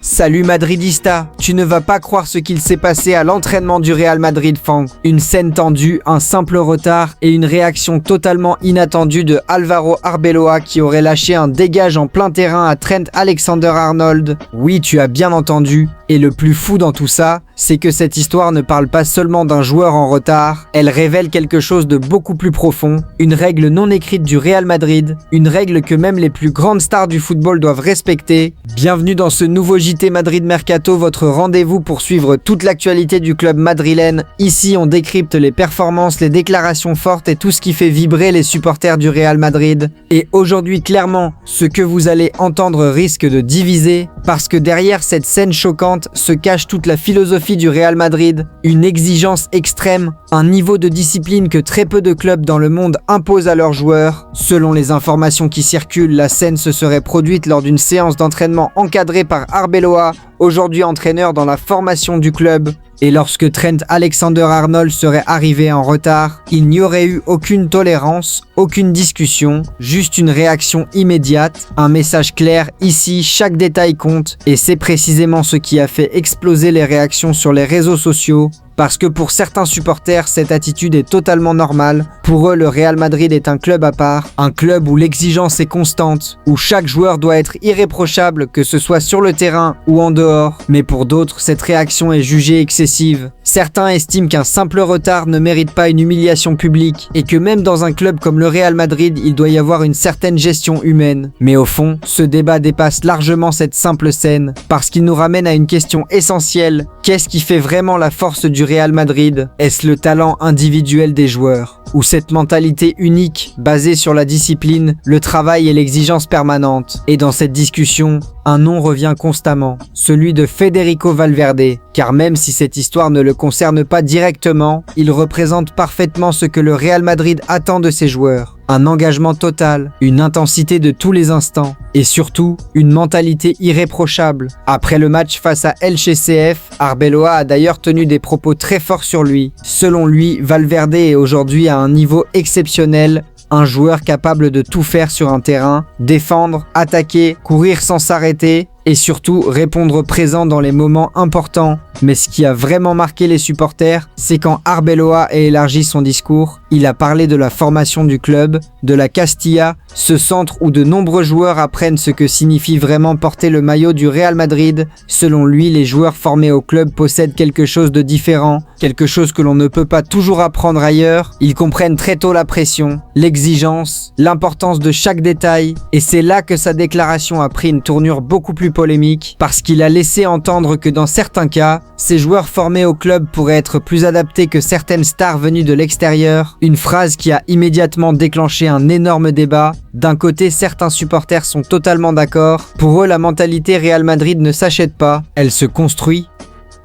Salut Madridista, tu ne vas pas croire ce qu'il s'est passé à l'entraînement du Real Madrid Fang. Une scène tendue, un simple retard et une réaction totalement inattendue de Álvaro Arbeloa qui aurait lâché un dégage en plein terrain à Trent Alexander-Arnold. Oui, tu as bien entendu. Et le plus fou dans tout ça, c'est que cette histoire ne parle pas seulement d'un joueur en retard, elle révèle quelque chose de beaucoup plus profond, une règle non écrite du Real Madrid, une règle que même les plus grandes stars du football doivent respecter. Bienvenue dans ce nouveau JT Madrid Mercato, votre rendez-vous pour suivre toute l'actualité du club madrilène. Ici, on décrypte les performances, les déclarations fortes et tout ce qui fait vibrer les supporters du Real Madrid. Et aujourd'hui, clairement, ce que vous allez entendre risque de diviser, parce que derrière cette scène choquante se cache toute la philosophie du Real Madrid, une exigence extrême, un niveau de discipline que très peu de clubs dans le monde imposent à leurs joueurs. Selon les informations qui circulent, la scène se serait produite lors d'une séance d'entraînement encadrée par Arbeloa, aujourd'hui entraîneur dans la formation du club. Et lorsque Trent Alexander-Arnold serait arrivé en retard, il n'y aurait eu aucune tolérance, aucune discussion, juste une réaction immédiate, un message clair, ici chaque détail compte, et c'est précisément ce qui a fait exploser les réactions sur les réseaux sociaux. Parce que pour certains supporters, cette attitude est totalement normale. Pour eux, le Real Madrid est un club à part, un club où l'exigence est constante, où chaque joueur doit être irréprochable, que ce soit sur le terrain ou en dehors. Mais pour d'autres, cette réaction est jugée excessive. Certains estiment qu'un simple retard ne mérite pas une humiliation publique, et que même dans un club comme le Real Madrid, il doit y avoir une certaine gestion humaine. Mais au fond, ce débat dépasse largement cette simple scène, parce qu'il nous ramène à une question essentielle. Qu'est-ce qui fait vraiment la force du Real Madrid? Est-ce le talent individuel des joueurs? Ou cette mentalité unique, basée sur la discipline, le travail et l'exigence permanente? Et dans cette discussion, un nom revient constamment, celui de Federico Valverde, car même si cette histoire ne le concerne pas directement, il représente parfaitement ce que le Real Madrid attend de ses joueurs. Un engagement total, une intensité de tous les instants, et surtout, une mentalité irréprochable. Après le match face à Elche CF, Arbeloa a d'ailleurs tenu des propos très forts sur lui. Selon lui, Valverde est aujourd'hui à un niveau exceptionnel, un joueur capable de tout faire sur un terrain, défendre, attaquer, courir sans s'arrêter, et surtout répondre présent dans les moments importants. Mais ce qui a vraiment marqué les supporters, c'est quand Arbeloa a élargi son discours, il a parlé de la formation du club, de la Castilla, ce centre où de nombreux joueurs apprennent ce que signifie vraiment porter le maillot du Real Madrid. Selon lui, les joueurs formés au club possèdent quelque chose de différent, quelque chose que l'on ne peut pas toujours apprendre ailleurs. Ils comprennent très tôt la pression, l'exigence, l'importance de chaque détail, et c'est là que sa déclaration a pris une tournure beaucoup plus polémique, parce qu'il a laissé entendre que dans certains cas, ces joueurs formés au club pourraient être plus adaptés que certaines stars venues de l'extérieur, une phrase qui a immédiatement déclenché un énorme débat. D'un côté, certains supporters sont totalement d'accord, pour eux la mentalité Real Madrid ne s'achète pas, elle se construit,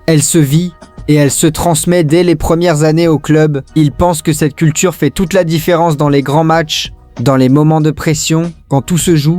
elle se vit, et elle se transmet dès les premières années au club. Ils pensent que cette culture fait toute la différence dans les grands matchs, dans les moments de pression, quand tout se joue.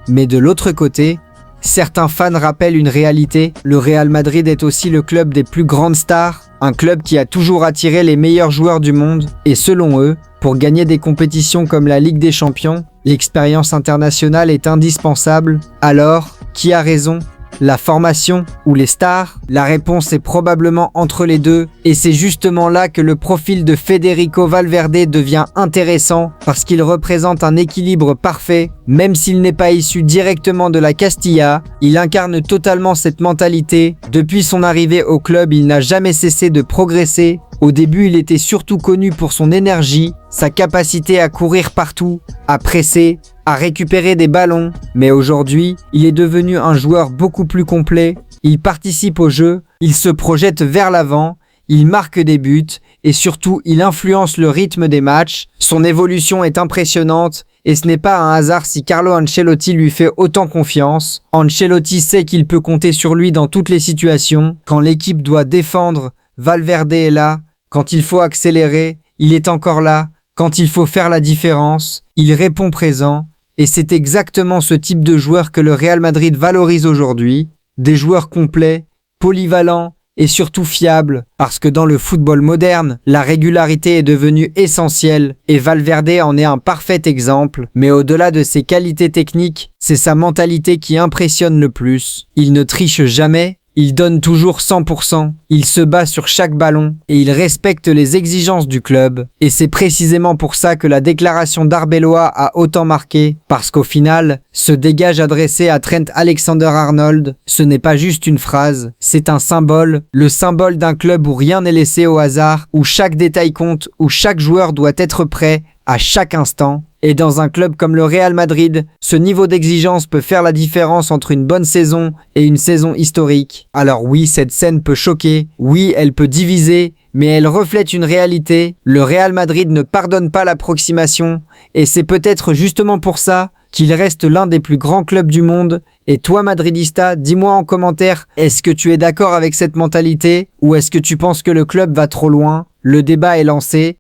Mais de l'autre côté, certains fans rappellent une réalité, le Real Madrid est aussi le club des plus grandes stars, un club qui a toujours attiré les meilleurs joueurs du monde, et selon eux, pour gagner des compétitions comme la Ligue des Champions, l'expérience internationale est indispensable. Alors, qui a raison ? La formation ou les stars? La réponse est probablement entre les deux, et c'est justement là que le profil de Federico Valverde devient intéressant, parce qu'il représente un équilibre parfait. Même s'il n'est pas issu directement de la Castilla, il incarne totalement cette mentalité. Depuis son arrivée au club, il n'a jamais cessé de progresser. Au début, il était surtout connu pour son énergie, sa capacité à courir partout, à presser, à récupérer des ballons. Mais aujourd'hui, il est devenu un joueur beaucoup plus complet. Il participe au jeu, il se projette vers l'avant, il marque des buts et surtout, il influence le rythme des matchs. Son évolution est impressionnante et ce n'est pas un hasard si Carlo Ancelotti lui fait autant confiance. Ancelotti sait qu'il peut compter sur lui dans toutes les situations. Quand l'équipe doit défendre, Valverde est là. Quand il faut accélérer, il est encore là. Quand il faut faire la différence, il répond présent. Et c'est exactement ce type de joueur que le Real Madrid valorise aujourd'hui. Des joueurs complets, polyvalents et surtout fiable, parce que dans le football moderne, la régularité est devenue essentielle, et Valverde en est un parfait exemple, mais au-delà de ses qualités techniques, c'est sa mentalité qui impressionne le plus. Il ne triche jamais, il donne toujours 100%, il se bat sur chaque ballon et il respecte les exigences du club. Et c'est précisément pour ça que la déclaration d'Arbeloa a autant marqué, parce qu'au final, ce dégage adressé à Trent Alexander-Arnold, ce n'est pas juste une phrase, c'est un symbole, le symbole d'un club où rien n'est laissé au hasard, où chaque détail compte, où chaque joueur doit être prêt à chaque instant. Et dans un club comme le Real Madrid, ce niveau d'exigence peut faire la différence entre une bonne saison et une saison historique. Alors oui, cette scène peut choquer, oui, elle peut diviser, mais elle reflète une réalité. Le Real Madrid ne pardonne pas l'approximation, et c'est peut-être justement pour ça qu'il reste l'un des plus grands clubs du monde. Et toi, madridista, dis-moi en commentaire, est-ce que tu es d'accord avec cette mentalité, ou est-ce que tu penses que le club va trop loin? Le débat est lancé.